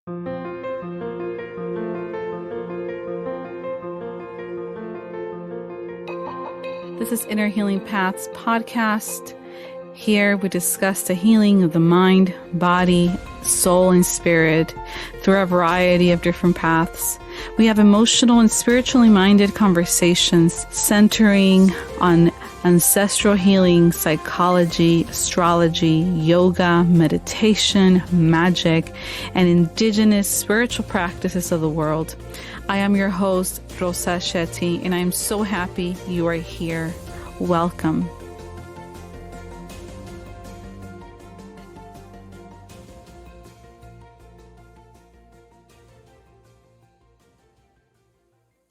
This is Inner Healing Paths podcast. Here we discuss the healing of the mind, body, soul, and spirit through a variety of different paths. We have emotional and spiritually minded conversations centering on ancestral healing, psychology, astrology, yoga, meditation, magic, and indigenous spiritual practices of the world. I am your host, Rosa Shetty, and I am so happy you are here. Welcome.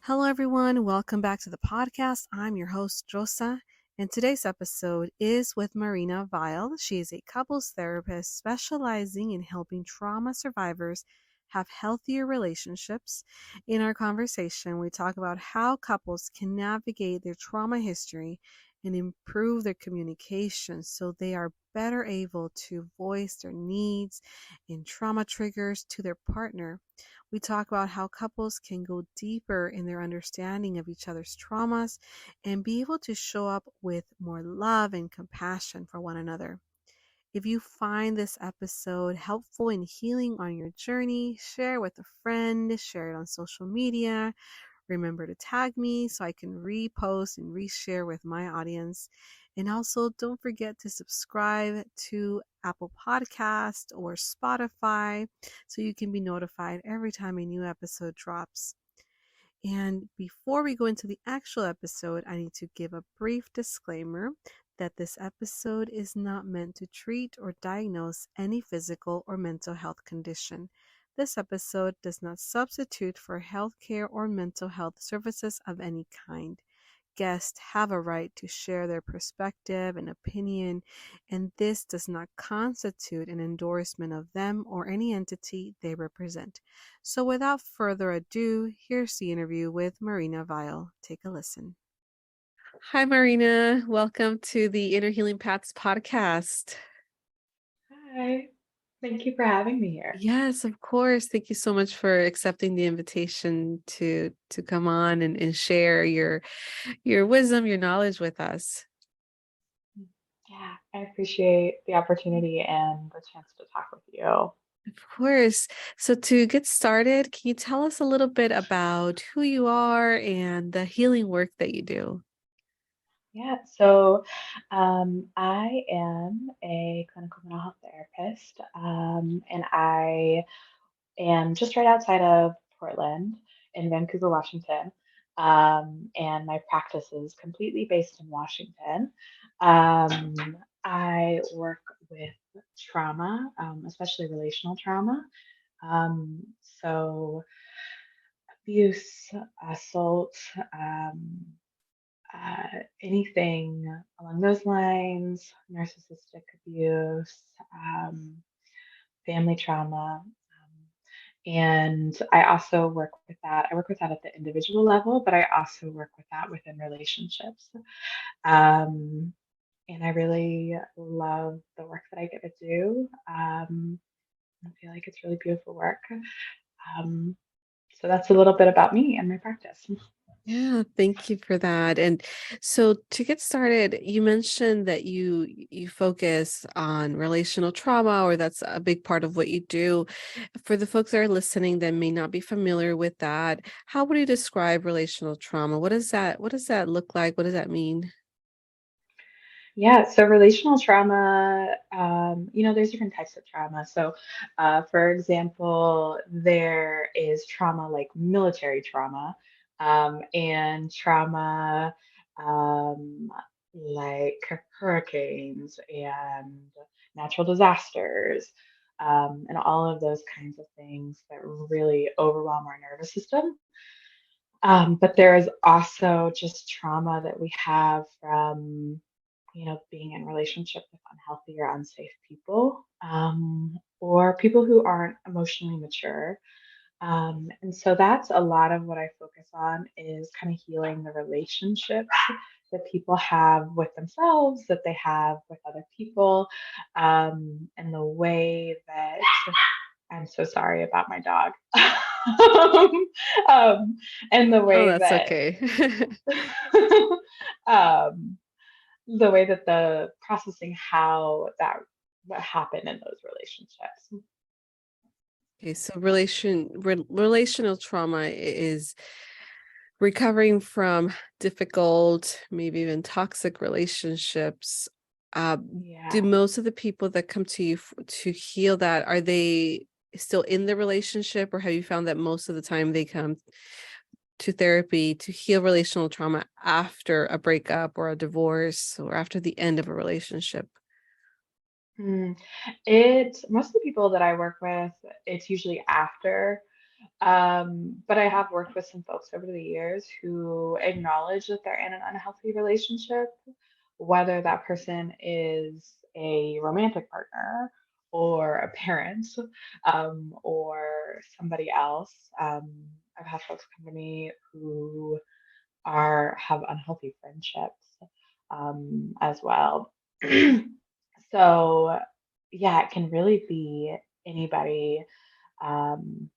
Hello, everyone. Welcome back to the podcast. I'm your host, Rosa, and today's episode is with Marina Vile. She is a couples therapist specializing in helping trauma survivors have healthier relationships. In our conversation, we talk about how couples can navigate their trauma history and improve their communication so they are better able to voice their needs and trauma triggers to their partner. We talk about how couples can go deeper in their understanding of each other's traumas and be able to show up with more love and compassion for one another. If you find this episode helpful in healing on your journey, share with a friend, share it on social media. Remember to tag me so I can repost and reshare with my audience. And also don't forget to subscribe to Apple Podcast or Spotify so you can be notified every time a new episode drops. And before we go into the actual episode, I need to give a brief disclaimer that this episode is not meant to treat or diagnose any physical or mental health condition. This episode does not substitute for healthcare or mental health services of any kind. Guests have a right to share their perspective and opinion, and this does not constitute an endorsement of them or any entity they represent. So without further ado, here's the interview with Marina Vile. Take a listen. Hi, Marina. Welcome to the Inner Healing Paths podcast. Hi, thank you for having me here. Yes, of course. Thank you so much for accepting the invitation to come on and share your wisdom, your knowledge with us. Yeah, I appreciate the opportunity and the chance to talk with you. Of course. So to get started, can you tell us a little bit about who you are and the healing work that you do? Yeah, so I am a clinical mental health therapist, and I am just right outside of Portland in Vancouver, Washington. And my practice is completely based in Washington. Um, I work with trauma, especially relational trauma. Um, so abuse, assault, um, anything along those lines, narcissistic abuse, family trauma. And I also work with that. I work with that at the individual level, but I also work with that within relationships. Um, and I really love the work that I get to do. I feel like it's really beautiful work. Um, so that's a little bit about me and my practice. Yeah, thank you for that. And so to get started, you mentioned that you focus on relational trauma, or that's a big part of what you do. For the folks that are listening that may not be familiar with that, how would you describe relational trauma? What does that look like? What does that mean? Yeah, so relational trauma, there's different types of trauma. So, for example, there is trauma like military trauma, and trauma um, like hurricanes and natural disasters, and all of those kinds of things that really overwhelm our nervous system. But there is also just trauma that we have from being in relationship with unhealthy or unsafe people, or people who aren't emotionally mature. And so that's a lot of what I focus on is kind of healing the relationships that people have with themselves, that they have with other people, and the way that I'm so sorry about my dog. um, and Oh, that's okay. um, the way that the processing how that what happened in those relationships. Okay, so relational trauma is recovering from difficult, maybe even toxic relationships. Uh, do Yeah. most of the people that come to you to heal that, are they still in the relationship, or have you found that most of the time they come to therapy to heal relational trauma after a breakup or a divorce or after the end of a relationship? Mm. It most of the people that I work with, it's usually after. But I have worked with some folks over the years who acknowledge that they're in an unhealthy relationship, whether that person is a romantic partner or a parent, or somebody else. I've had folks come to me who are have unhealthy friendships, as well. So yeah, it can really be anybody, um,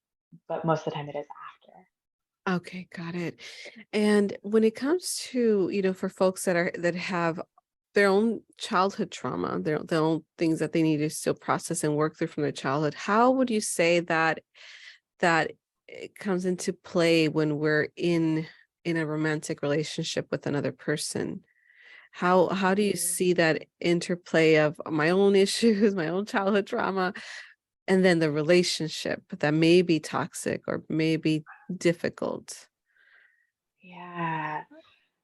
but most of the time it is after. Okay, got it. And when it comes to, for folks that have their own childhood trauma, their own things that they need to still process and work through from their childhood, how would you say that it comes into play when we're in a romantic relationship with another person? How do you Mm. see that interplay of my own issues, my own childhood trauma, and then the relationship that may be toxic or may be difficult? Yeah,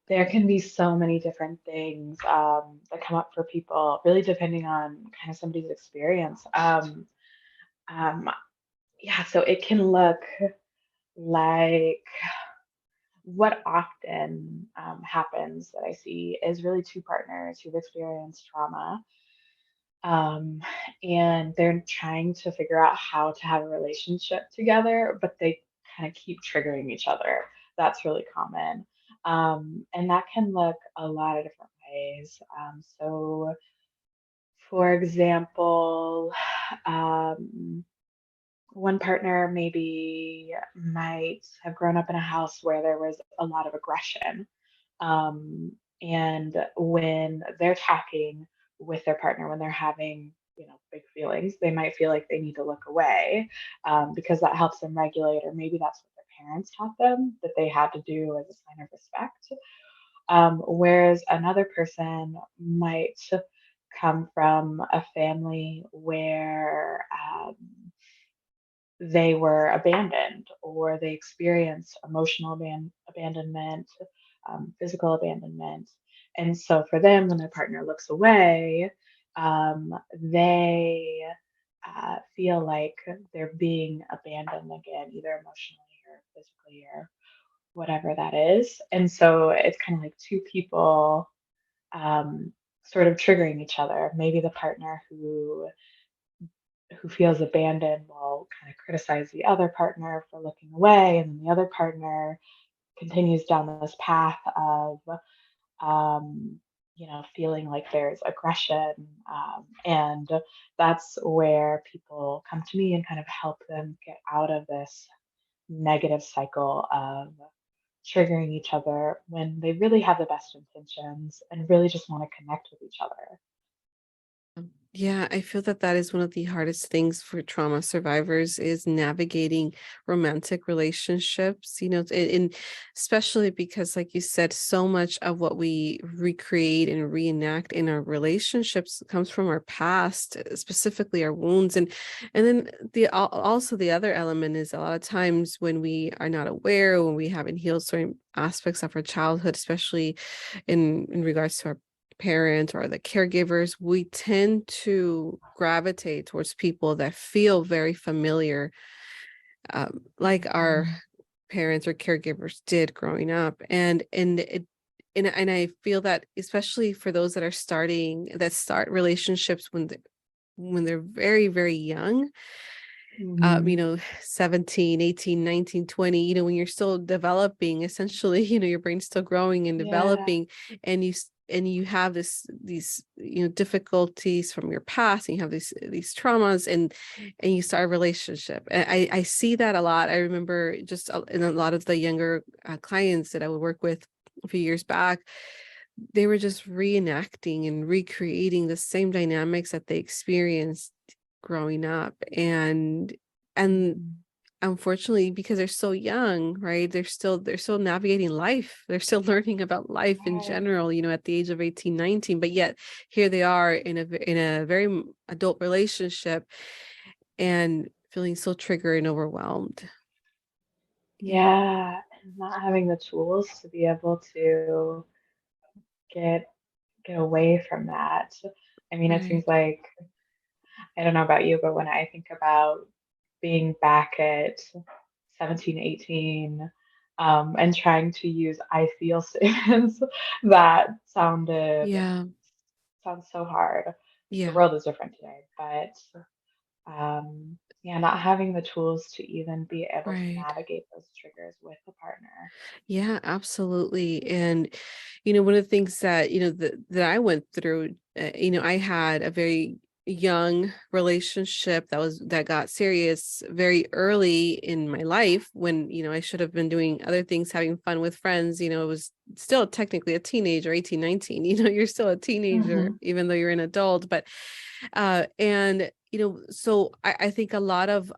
there can be so many different things, that come up for people, really depending on kind of somebody's experience. Um, yeah, so it can look like what often happens that I see is really two partners who've experienced trauma, um, and they're trying to figure out how to have a relationship together, but they kind of keep triggering each other. That's really common. And that can look a lot of different ways. So, for example, um, one partner maybe might have grown up in a house where there was a lot of aggression. And when they're talking with their partner, when they're having, big feelings, they might feel like they need to look away, because that helps them regulate, or maybe that's what their parents taught them that they had to do as a sign of respect. Whereas another person might come from a family where, they were abandoned, or they experienced emotional abandonment, physical abandonment. And so for them, when their partner looks away, they feel like they're being abandoned again, either emotionally or physically or whatever that is. And so it's kind of like two people, sort of triggering each other. Maybe the partner who feels abandoned will kind of criticize the other partner for looking away, and then the other partner continues down this path of, um, feeling like there's aggression, and that's where people come to me and kind of help them get out of this negative cycle of triggering each other when they really have the best intentions and really just want to connect with each other. Yeah, I feel that that is one of the hardest things for trauma survivors is navigating romantic relationships, and especially because, like you said, so much of what we recreate and reenact in our relationships comes from our past, specifically our wounds. And then also the other element is a lot of times when we are not aware, when we haven't healed certain aspects of our childhood, especially in regards to our parents or the caregivers, we tend to gravitate towards people that feel very familiar, like our Mhm. parents or caregivers did growing up. And I feel that especially for those that start relationships when they're very, very young, Mhm. 17, 18, 19, 20, when you're still developing, essentially, your brain's still growing and Yeah. developing, and and you have these difficulties from your past, and you have these traumas, and you start a relationship. And I see that a lot. I remember just in a lot of the younger clients that I would work with a few years back, they were just reenacting and recreating the same dynamics that they experienced growing up. And Mm. unfortunately, because they're so young, right? They're still navigating life. They're still learning about life in Right. general, at the age of 18, 19. But yet here they are in a very adult relationship and feeling so triggered and overwhelmed. Yeah. Yeah, and not having the tools to be able to get get away from that. I mean, it seems Right. like I don't know about you, but when I think about being back at 17, 18, and trying to use I feel statements, that Yeah. sounds so hard. The Yeah. world is different today, but yeah, not having the tools to even be able to Right. navigate those triggers with a partner. Yeah, absolutely. And, one of the things that, that I went through, I had a very young relationship that got serious very early in my life when, I should have been doing other things, having fun with friends. It was still technically a teenager, 18, 19, you're still a teenager, Hmm. even though you're an adult. But and so I think a lot of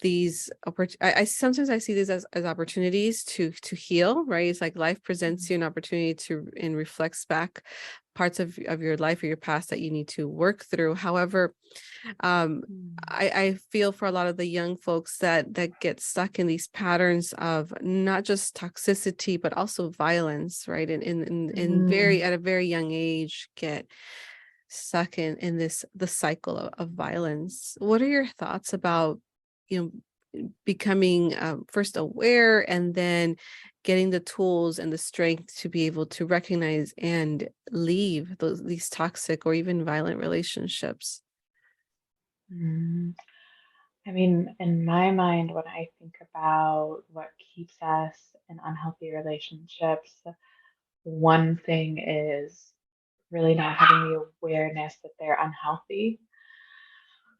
these I sometimes I see these as opportunities to heal, right? It's like life presents you an opportunity to and reflects back parts of your life or your past that you need to work through. However, um I feel for a lot of the young folks that get stuck in these patterns of not just toxicity but also violence, right? And very Mm. at a very young age get stuck in this the cycle of violence. What are your thoughts about becoming first aware and then getting the tools and the strength to be able to recognize and leave these toxic or even violent relationships? Mm. I mean, in my mind, when I think about what keeps us in unhealthy relationships, one thing is really not having the awareness that they're unhealthy.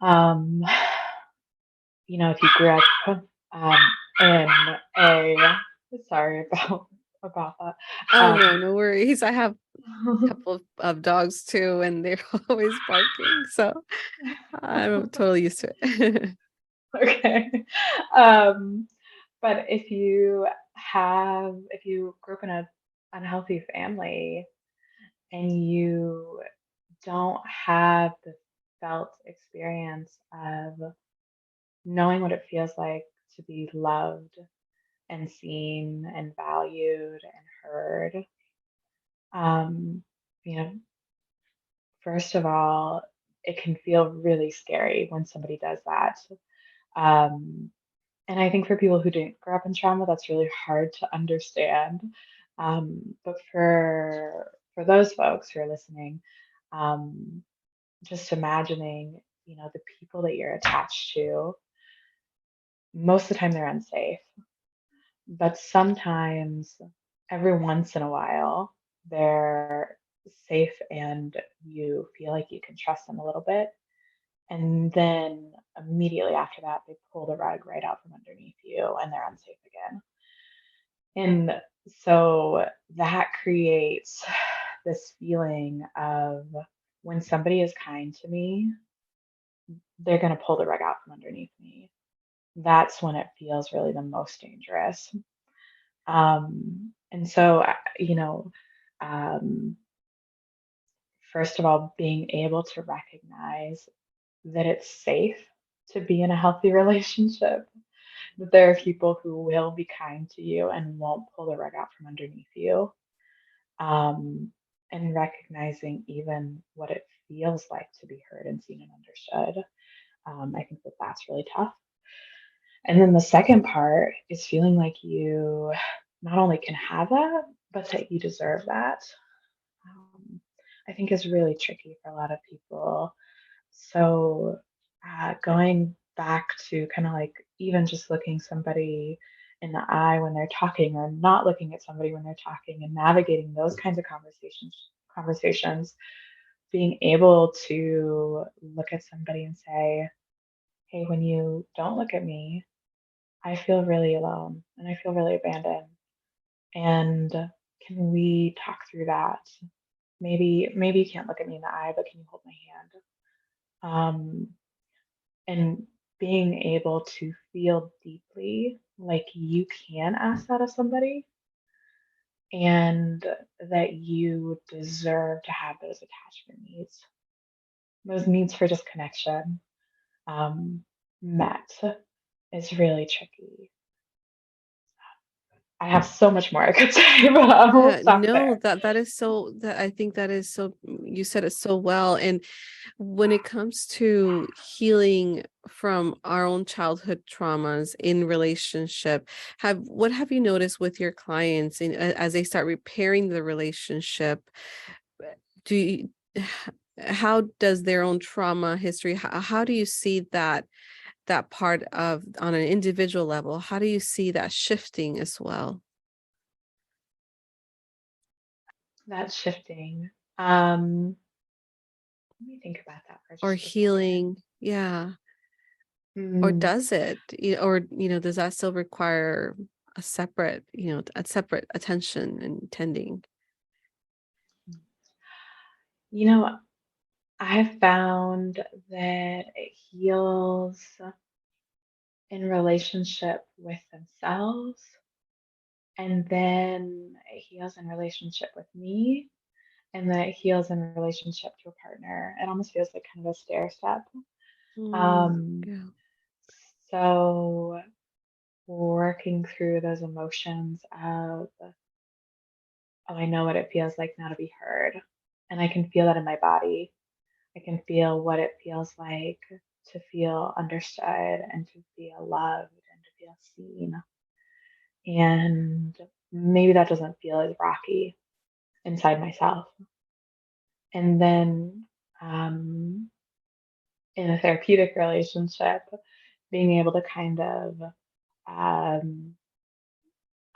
Um, if you grew up um, in a sorry about that. Oh, Um, no, no worries. I have a couple of dogs too, and they're always barking, so I'm totally used to it. okay. Um, but if you grew up in a unhealthy family and you don't have the felt experience of knowing what it feels like to be loved and seen and valued and heard, um, you know, first of all, it can feel really scary when somebody does that. Um, and I think for people who didn't grow up in trauma, that's really hard to understand. But for those folks who are listening, um, just imagining, the people that you're attached to, most of the time they're unsafe, but sometimes every once in a while they're safe and you feel like you can trust them a little bit. And then immediately after that, they pull the rug right out from underneath you and they're unsafe again. And so that creates this feeling of when somebody is kind to me, they're going to pull the rug out from underneath me. That's when it feels really the most dangerous. And so, um, first of all, being able to recognize that it's safe to be in a healthy relationship, that there are people who will be kind to you and won't pull the rug out from underneath you. Um, and recognizing even what it feels like to be heard and seen and understood. I think that that's really tough. And then the second part is feeling like you not only can have that, but that you deserve that. um, I think is really tricky for a lot of people. So, going back to kind of like even just looking somebody in the eye when they're talking or not looking at somebody when they're talking and navigating those kinds of conversations, being able to look at somebody and say, hey, when you don't look at me, I feel really alone and I feel really abandoned. And can we talk through that? Maybe you can't look at me in the eye, but can you hold my hand? And being able to feel deeply like you can ask that of somebody and that you deserve to have those attachment needs, those needs for just connection, um, met is really tricky. I have so much more I could say, but we'll Yeah, stop no, there. that is so that I think that is so you said it so well. And when it comes to healing from our own childhood traumas in relationship, have what have you noticed with your clients as they start repairing the relationship? uh, Do you, how does their own trauma history, how do you see that part of on an individual level? How do you see that shifting as well That's shifting. Um, Let me think about that for or just a second. healing? Yeah. Or Mm, does it? Or, does that still require a separate attention and tending? you know, I've found that it heals in relationship with themselves, and then it heals in relationship with me, and then it heals in relationship to a partner. It almost feels like kind of a stair step. Mm, Um, yeah. so working through those emotions of, oh, I know what it feels like now to be heard. And I can feel that in my body. I can feel what it feels like to feel understood and to feel loved and to feel seen. And maybe that doesn't feel as rocky inside myself. And then um, in a therapeutic relationship, being able to kind of um,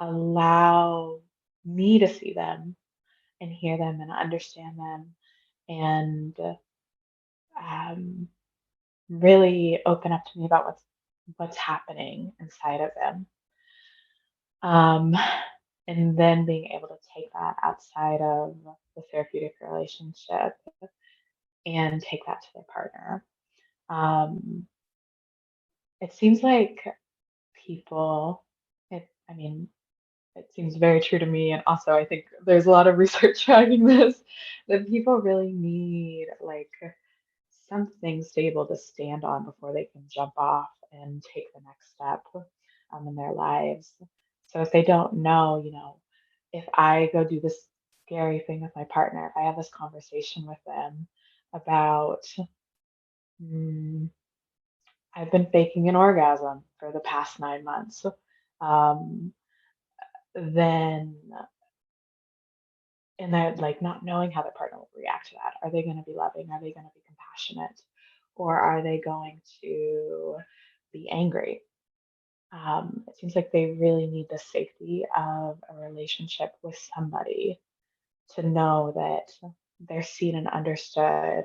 allow me to see them and hear them and understand them and um, really open up to me about what's happening inside of them. Um, and then being able to take that outside of the therapeutic relationship and take that to their partner. Um, it seems like people, I mean, it seems very true to me. And also, I think there's a lot of research tracking this that people really need like something stable to stand on before they can jump off and take the next step in their lives. So if they don't know, if I go do this scary thing with my partner, if I have this conversation with them about, mm, I've been faking an orgasm for the past 9 months, um, then and they're like not knowing how their partner will react to that. Are they going to be loving? Are they going to be compassionate? Or are they going to be angry? It seems like they really need the safety of a relationship with somebody to know that they're seen and understood,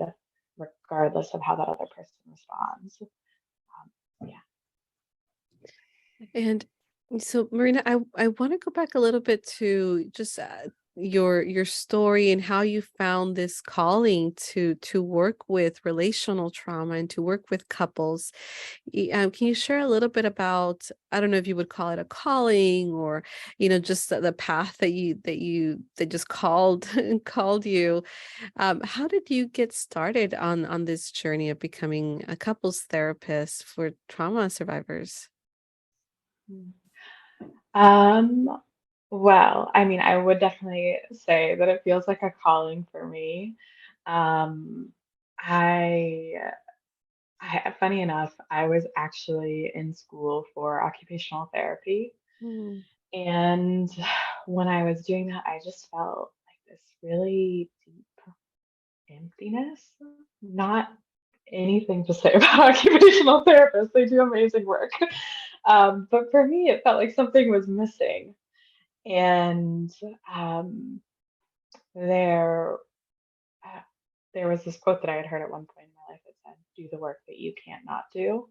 regardless of how that other person responds. Yeah. And so, Marina, I want to go back a little bit to just your story and how you found this calling to work with relational trauma and to work with couples. Can you share a little bit about, I don't know if you would call it a calling, or just the path that just called called you. How did you get started on this journey of becoming a couples therapist for trauma survivors? Um, well, I mean, I would definitely say that it feels like a calling for me. Um, I funny enough, I was actually in school for occupational therapy. Mm, And when I was doing that, I just felt like this really deep emptiness. Not anything to say about occupational therapists, they do amazing work. But for me, it felt like something was missing. And um, there. there was this quote that I had heard at one point in my life that said, "Do the work that you can't not do."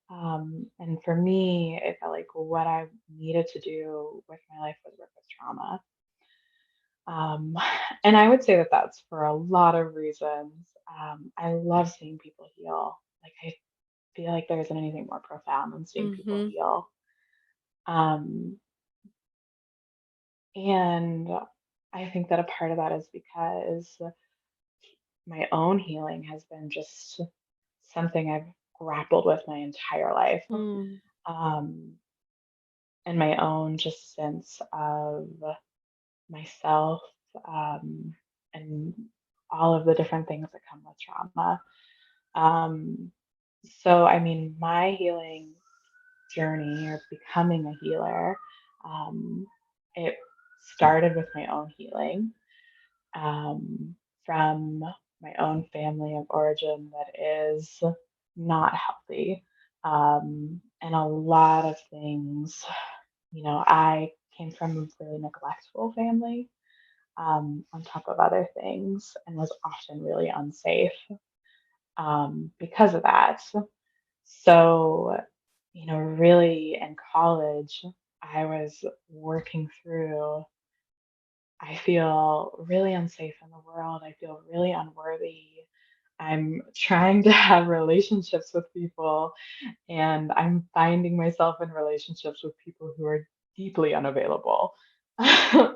And for me, it felt like what I needed to do with my life was work with trauma. Um, and I would say that that's for a lot of reasons. I love seeing people heal. Like, I feel like there isn't anything more profound than seeing people Mhm. heal. Um, and I think that a part of that is because my own healing has been just something I've grappled with my entire life. Mm. Um, and my own just sense of myself, um, and all of the different things that come with trauma. Um, so, I mean, my healing journey or becoming a healer, um, it started with my own healing, um, from my own family of origin that is not healthy. And a lot of things, I came from a really neglectful family, on top of other things, and was often really unsafe, because of that. So, really in college, I was working through, I feel really unsafe in the world. I feel really unworthy. I'm trying to have relationships with people, and I'm finding myself in relationships with people who are deeply unavailable.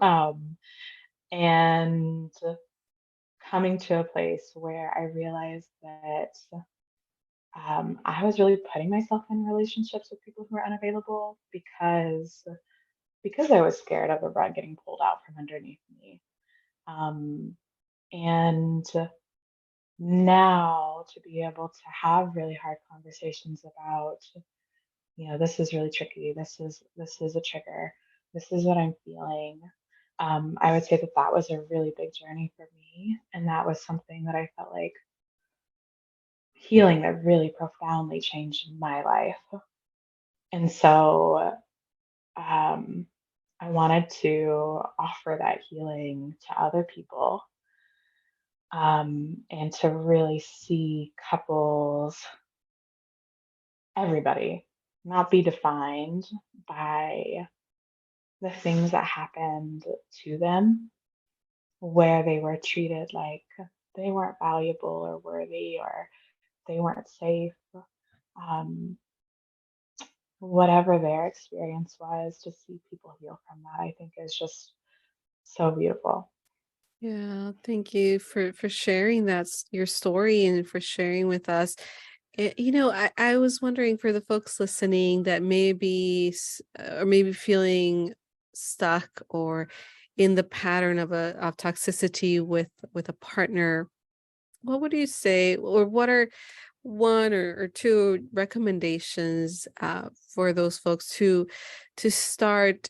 um, and coming to a place where I realized that, I was really putting myself in relationships with people who are unavailable because I was scared of the rug getting pulled out from underneath me. Um, and now to be able to have really hard conversations about, this is really tricky. This is a trigger. This is what I'm feeling. I would say that that was a really big journey for me, and that was something that I felt like healing that really profoundly changed my life. And so, um, I wanted to offer that healing to other people, and to really see couples, everybody, not be defined by the things that happened to them, where they were treated like they weren't valuable or worthy, or they weren't safe. Um, Whatever their experience was, to see people heal from that, I think is just so beautiful. Yeah, thank you for sharing your story and for sharing with us. I was wondering for the folks listening that or maybe feeling stuck or in the pattern of toxicity with a partner. What would you say, or what are one or two recommendations for those folks to start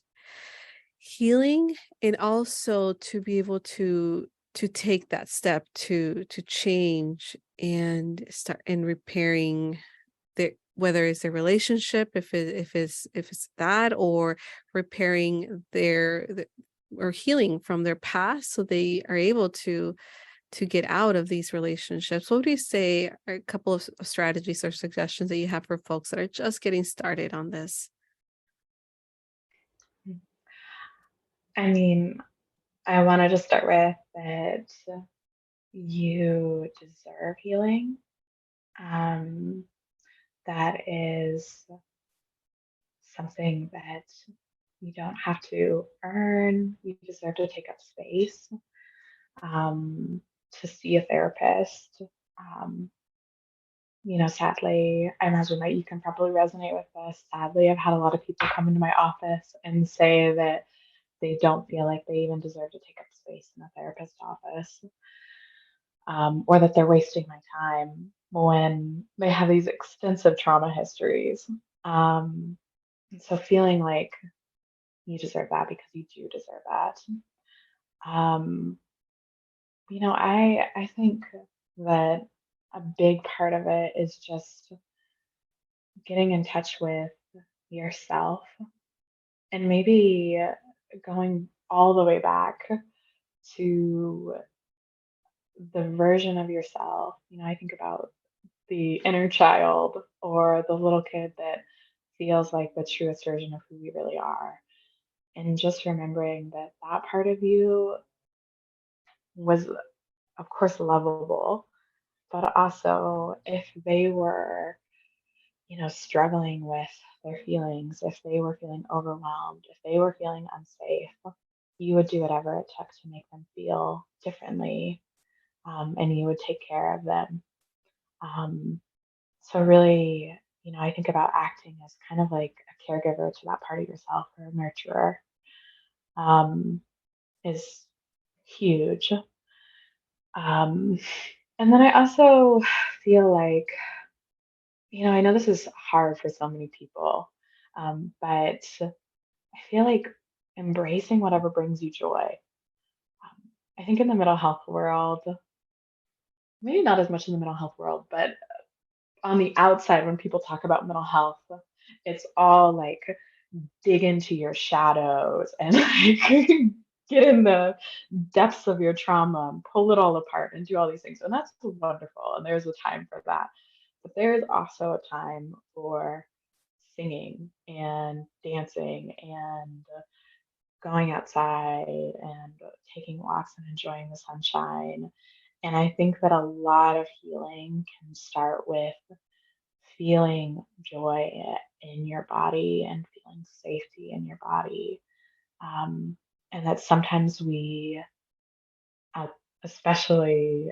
healing and also to be able to take that step to change and start in repairing their, whether it's their relationship, if it's that, or repairing or healing from their past so they are able to get out of these relationships. What would you say are a couple of strategies or suggestions that you have for folks that are just getting started on this? I mean, I want to just start with that you deserve healing. Um, that is something that you don't have to earn. You deserve to take up space, um, to see a therapist. Um, Sadly, I imagine that you can probably resonate with this. Sadly, I've had a lot of people come into my office and say that they don't feel like they even deserve to take up space in a therapist office, or that they're wasting my time when they have these extensive trauma histories. Um, so feeling like you deserve that because you do deserve that. Um, I think that a big part of it is just getting in touch with yourself, and maybe going all the way back to the version of yourself. I think about the inner child or the little kid that feels like the truest version of who we really are. And just remembering that that part of you was, of course, lovable, but also if they were, struggling with their feelings, if they were feeling overwhelmed, if they were feeling unsafe, you would do whatever it took to make them feel differently, and you would take care of them. Um, so, really, I think about acting as kind of like a caregiver to that part of yourself or a nurturer, um, is huge. Um, and then I also feel like, I know this is hard for so many people, but I feel like embracing whatever brings you joy. I think in the mental health world, maybe not as much in the mental health world, but on the outside, when people talk about mental health, it's all like dig into your shadows and like get in the depths of your trauma and pull it all apart and do all these things. And that's wonderful. And there's a time for that. But there's also a time for singing and dancing and going outside and taking walks and enjoying the sunshine. And I think that a lot of healing can start with feeling joy in your body and feeling safety in your body. Um, and that sometimes we, uh, especially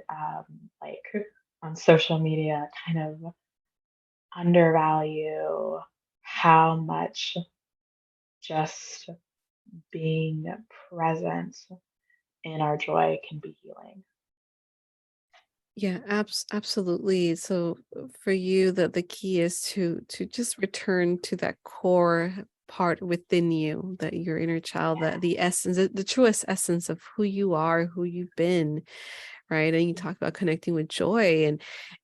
like on social media, kind of undervalue how much just being present in our joy can be healing. Yeah, absolutely. So for you, the key is to just return to that core part within you, that your inner child, that the essence, the truest essence of who you are, who you've been, right? And you Yeah. talk about connecting with joy,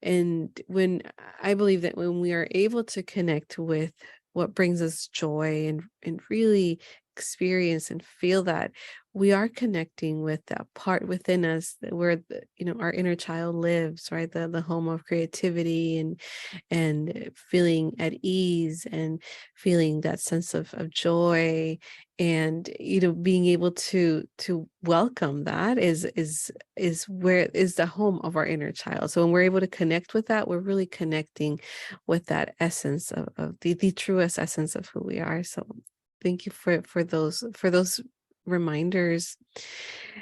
and when I believe that when we are able to connect with what brings us joy and really experience and feel that, we are connecting with that part within us that where our inner child lives, right? The home of creativity and feeling at ease and feeling that sense of joy, and being able to welcome that is where is the home of our inner child. So when we're able to connect with that, we're really connecting with that essence of the truest essence of who we are. So thank you for those reminders.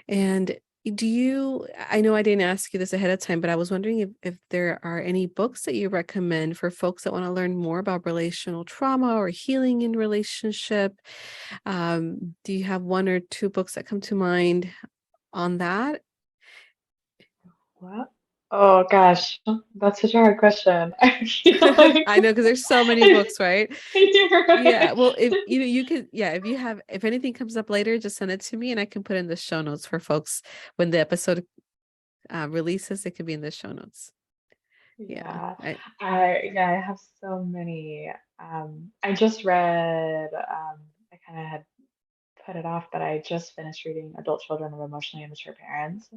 And do you, I know I didn't ask you this ahead of time, but I was wondering if there are any books that you recommend for folks that want to learn more about relational trauma or healing in relationship. Do you have one or two books that come to mind on that? What? Oh gosh, that's such a hard question. I feel like I know, because there's so many books, right? you're Yeah. right. Well, if you could, yeah, if anything comes up later, just send it to me and I can put in the show notes for folks when the episode releases. It could be in the show notes. Yeah. Yeah, I have so many. I just read. I kind of had put it off, but I just finished reading Adult Children of Emotionally Immature Parents,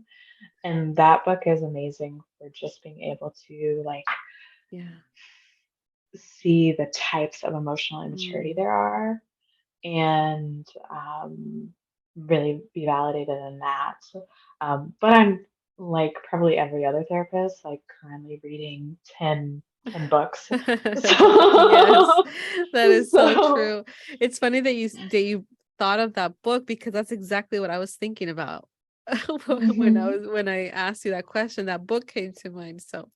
and that book is amazing for just being able to like Yeah. see the types of emotional immaturity Mm. there are and really be validated in that. But I'm like probably every other therapist, like currently reading ten books. Yes, So, that is so so true. It's funny that you thought of that book, because that's exactly what I was thinking about. mhm, When I asked you that question, that book came to mind. So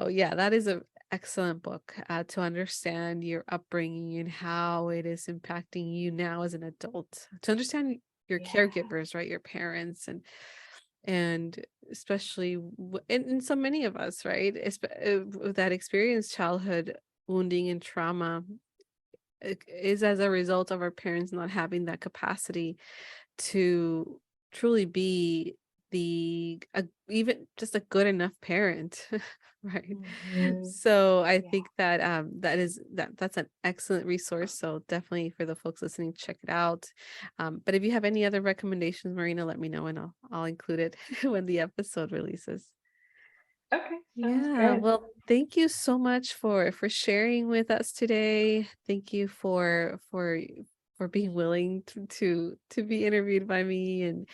yeah, that is a excellent book to understand your upbringing and how it is impacting you now as an adult. To understand your yeah, caregivers, right? Your parents, and especially and so many of us, right, that experience childhood wounding and trauma, is as a result of our parents not having that capacity to truly be even just a good enough parent. Right. Hmm. So I Yeah. think that that's an excellent resource. So definitely for the folks listening, check it out. But if you have any other recommendations, Marina, let me know and I'll include it when the episode releases. Okay, sounds Yeah, good. well, thank you so much for sharing with us today. Thank you for being willing to be interviewed by me. And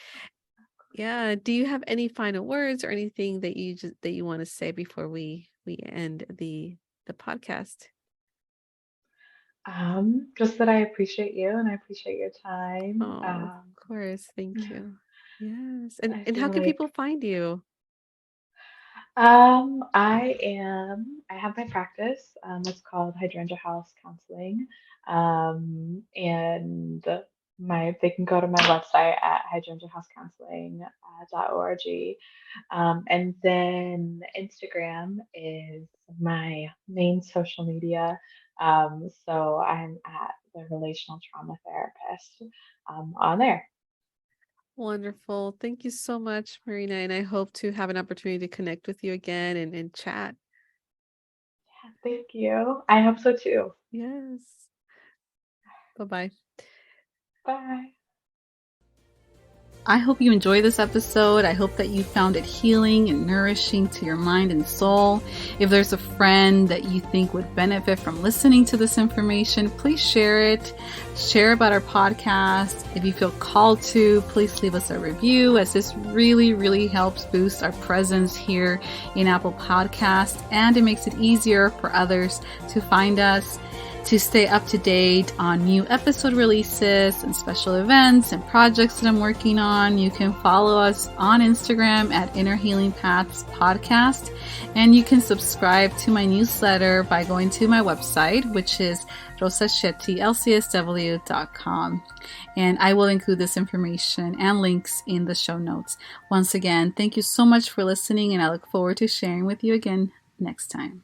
yeah, do you have any final words or anything that you want to say before we end the podcast? Just that I appreciate you and I appreciate your time. Oh, of course. Thank you. Yes. I And how feel can people like find you? I have my practice. It's called Hydrangea House Counseling. And they can go to my website at hydrangeahousecounseling.org. And then Instagram is my main social media. So I'm at the relational trauma therapist on there. Wonderful. Thank you so much, Marina. And I hope to have an opportunity to connect with you again and chat. Thank you. I hope so too. Yes. Bye-bye. Bye. I hope you enjoyed this episode. I hope that you found it healing and nourishing to your mind and soul. If there's a friend that you think would benefit from listening to this information, please share it. Share about our podcast. If you feel called to, please leave us a review, as this really, really helps boost our presence here in Apple Podcasts, and it makes it easier for others to find us. To stay up to date on new episode releases and special events and projects that I'm working on, you can follow us on Instagram at Inner Healing Paths Podcast. And you can subscribe to my newsletter by going to my website, which is rosashettylcsw.com. And I will include this information and links in the show notes. Once again, thank you so much for listening, and I look forward to sharing with you again next time.